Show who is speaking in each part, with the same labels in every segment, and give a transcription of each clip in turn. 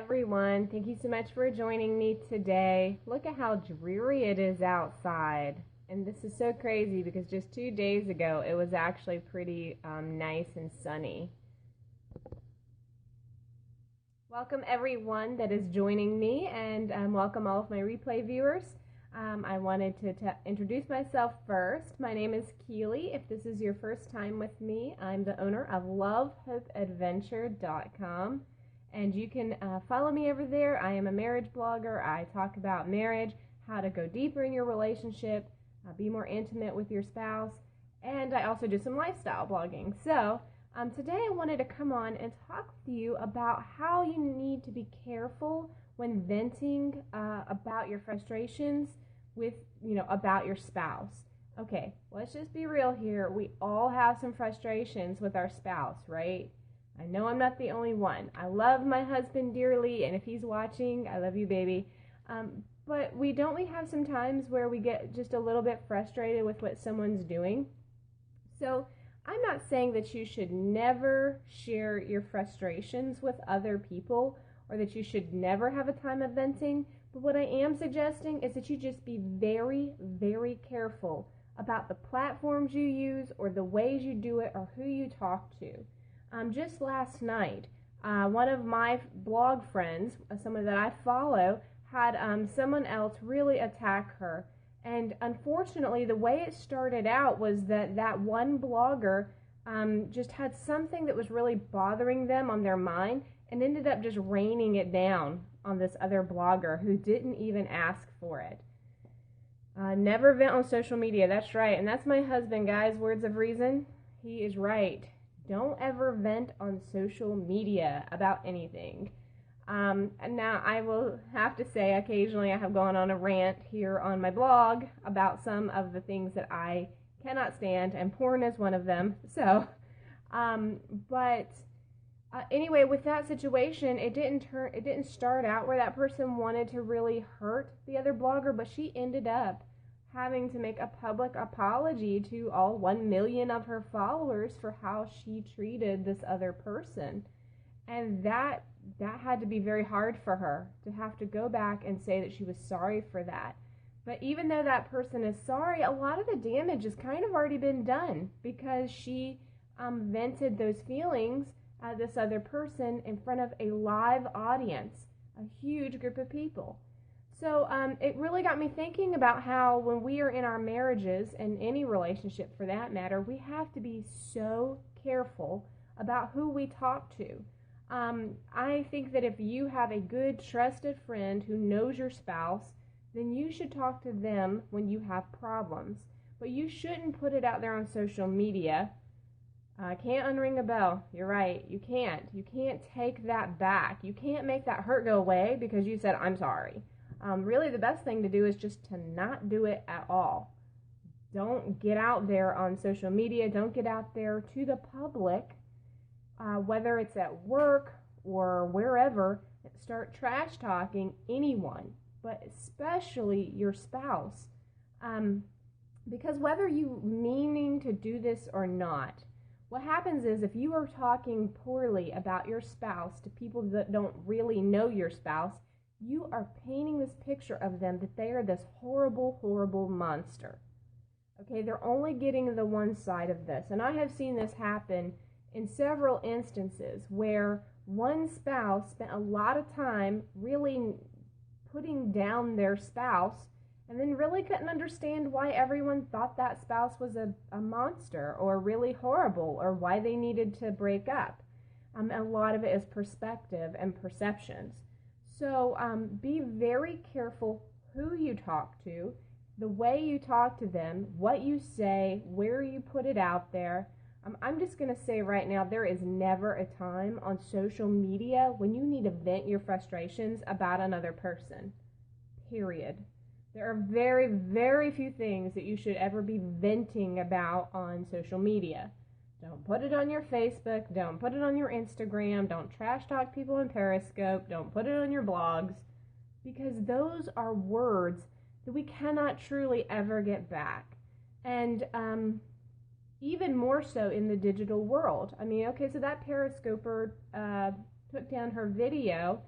Speaker 1: everyone. Thank you so much for joining me today. Look at how dreary it is outside. And this is so crazy because just 2 days ago it was actually pretty nice and sunny. Welcome everyone that is joining me, and welcome all of my replay viewers. I wanted to introduce myself first. My name is Keely. If this is your first time with me, I'm the owner of lovehopeadventure.com. And you can follow me over there. I am a marriage blogger. I talk about marriage, how to go deeper in your relationship, be more intimate with your spouse, and I also do some lifestyle blogging. So today I wanted to come on and talk with you about how you need to be careful when venting about your frustrations with, about your spouse. Okay, let's just be real here. We all have some frustrations with our spouse, right? I know I'm not the only one. I love my husband dearly, and if he's watching, I love you, baby. But don't we have some times where we get just a little bit frustrated with what someone's doing? So I'm not saying that you should never share your frustrations with other people or that you should never have a time of venting, but what I am suggesting is that you just be very, very careful about the platforms you use or the ways you do it or who you talk to. Just last night, one of my blog friends, someone that I follow, had someone else really attack her. And unfortunately, the way it started out was that one blogger just had something that was really bothering them on their mind and ended up just raining it down on this other blogger who didn't even ask for it. Never vent on social media. That's right. And that's my husband, guys. Words of reason. He is right. Don't ever vent on social media about anything. And now I will have to say occasionally I have gone on a rant here on my blog about some of the things that I cannot stand, and porn is one of them. So, anyway, with that situation, it didn't start out where that person wanted to really hurt the other blogger, but she ended up having to make a public apology to all 1 million of her followers for how she treated this other person. And that had to be very hard for her to have to go back and say that she was sorry for that. But even though that person is sorry, a lot of the damage has kind of already been done because she vented those feelings at this other person in front of a live audience, a huge group of people. So it really got me thinking about how when we are in our marriages, and any relationship for that matter, we have to be so careful about who we talk to. I think that if you have a good, trusted friend who knows your spouse, then you should talk to them when you have problems. But you shouldn't put it out there on social media. Can't unring a bell. You're right. You can't. You can't take that back. You can't make that hurt go away because you said, I'm sorry. Really, the best thing to do is just to not do it at all. Don't get out there on social media. Don't get out there to the public, whether it's at work or wherever. Start trash talking anyone, but especially your spouse. Because whether you meaning to do this or not, what happens is if you are talking poorly about your spouse to people that don't really know your spouse, you are painting this picture of them that they are this horrible, horrible monster. Okay, they're only getting the one side of this. And I have seen this happen in several instances where one spouse spent a lot of time really putting down their spouse and then really couldn't understand why everyone thought that spouse was a monster or really horrible or why they needed to break up. A lot of it is perspective and perceptions. So be very careful who you talk to, the way you talk to them, what you say, where you put it out there. I'm just going to say right now, there is never a time on social media when you need to vent your frustrations about another person. Period. There are very, very few things that you should ever be venting about on social media. Don't put it on your Facebook. Don't put it on your Instagram. Don't trash talk people in Periscope. Don't put it on your blogs, because those are words that we cannot truly ever get back. And even more so in the digital world. I mean, okay, so that Periscoper took down her video,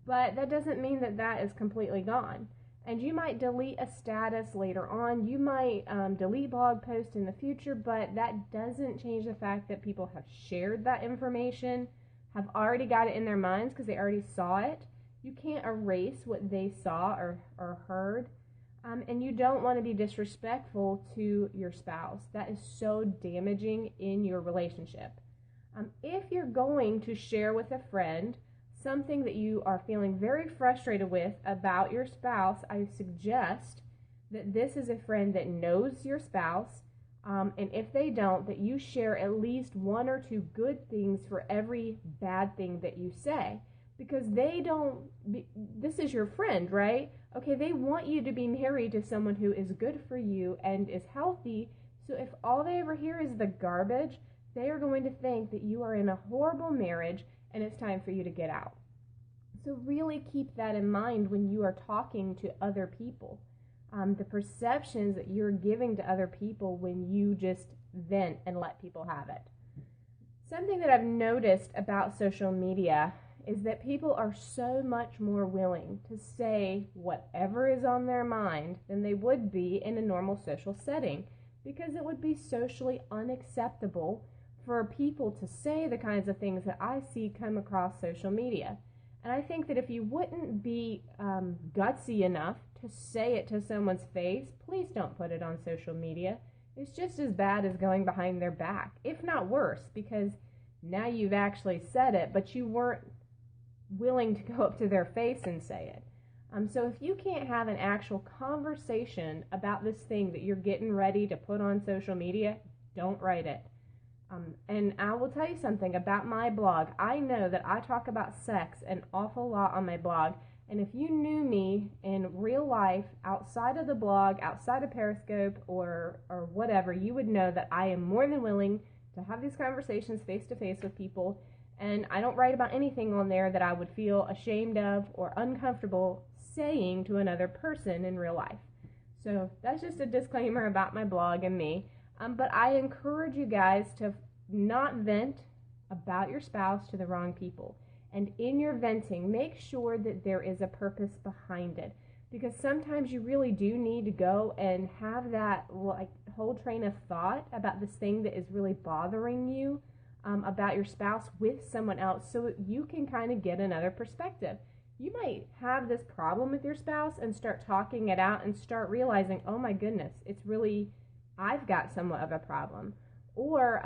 Speaker 1: But that doesn't mean that that is completely gone. And you might delete a status later on. You might delete blog posts in the future, but that doesn't change the fact that people have shared that information, have already got it in their minds because they already saw it. You can't erase what they saw or heard. And you don't want to be disrespectful to your spouse. That is so damaging in your relationship. If you're going to share with a friend something that you are feeling very frustrated with about your spouse, I suggest that this is a friend that knows your spouse, and if they don't, that you share at least one or two good things for every bad thing that you say, because this is your friend, right? Okay, they want you to be married to someone who is good for you and is healthy, so if all they ever hear is the garbage, they are going to think that you are in a horrible marriage and it's time for you to get out. So really keep that in mind when you are talking to other people. The perceptions that you're giving to other people when you just vent and let people have it. Something that I've noticed about social media is that people are so much more willing to say whatever is on their mind than they would be in a normal social setting, because it would be socially unacceptable for people to say the kinds of things that I see come across social media. And I think that if you wouldn't be gutsy enough to say it to someone's face, please don't put it on social media. It's just as bad as going behind their back, if not worse, because now you've actually said it, but you weren't willing to go up to their face and say it. So if you can't have an actual conversation about this thing that you're getting ready to put on social media, don't write it. And I will tell you something about my blog. I know that I talk about sex an awful lot on my blog, and if you knew me in real life, outside of the blog, outside of Periscope or whatever, you would know that I am more than willing to have these conversations face to face with people, and I don't write about anything on there that I would feel ashamed of or uncomfortable saying to another person in real life. So that's just a disclaimer about my blog and me. But I encourage you guys to not vent about your spouse to the wrong people. And in your venting, make sure that there is a purpose behind it. Because sometimes you really do need to go and have that whole train of thought about this thing that is really bothering you about your spouse with someone else, so you can kind of get another perspective. You might have this problem with your spouse and start talking it out and start realizing, oh my goodness, it's really, I've got somewhat of a problem. Or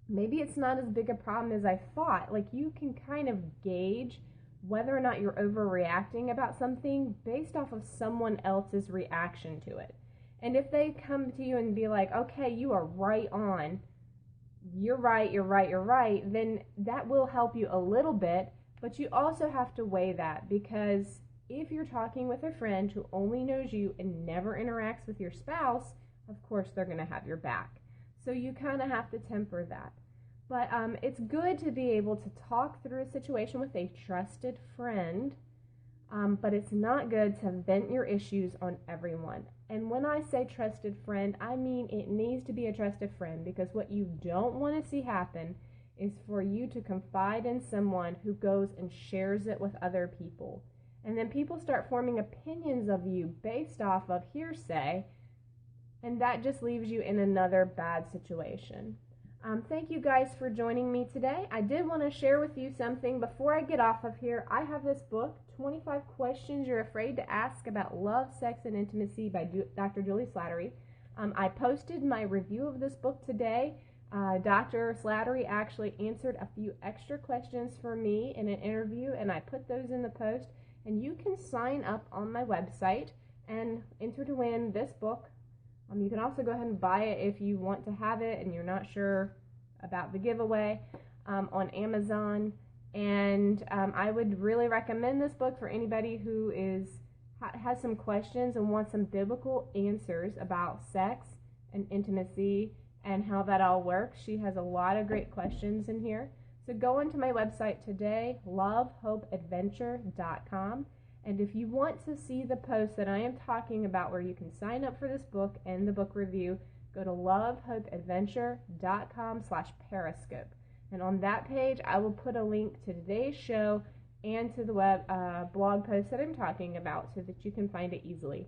Speaker 1: maybe it's not as big a problem as I thought. Like, you can kind of gauge whether or not you're overreacting about something based off of someone else's reaction to it. And if they come to you and be like, okay, you are right on, you're right, then that will help you a little bit, but you also have to weigh that, because if you're talking with a friend who only knows you and never interacts with your spouse, of course they're going to have your back. So you kind of have to temper that. But it's good to be able to talk through a situation with a trusted friend, but it's not good to vent your issues on everyone. And when I say trusted friend, I mean it needs to be a trusted friend, because what you don't want to see happen is for you to confide in someone who goes and shares it with other people. And then people start forming opinions of you based off of hearsay, and that just leaves you in another bad situation. Thank you guys for joining me today. I did want to share with you something before I get off of here. I have this book, 25 Questions You're Afraid to Ask About Love, Sex, and Intimacy by Dr. Julie Slattery. I posted my review of this book today. Dr. Slattery actually answered a few extra questions for me in an interview, and I put those in the post. And you can sign up on my website and enter to win this book. You can also go ahead and buy it if you want to have it and you're not sure about the giveaway on Amazon. And I would really recommend this book for anybody who has some questions and wants some biblical answers about sex and intimacy and how that all works. She has a lot of great questions in here. So go onto my website today, lovehopeadventure.com. And if you want to see the post that I am talking about where you can sign up for this book and the book review, go to lovehopeadventure.com/periscope. And on that page, I will put a link to today's show and to the blog post that I'm talking about so that you can find it easily.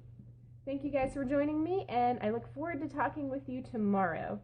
Speaker 1: Thank you guys for joining me, and I look forward to talking with you tomorrow.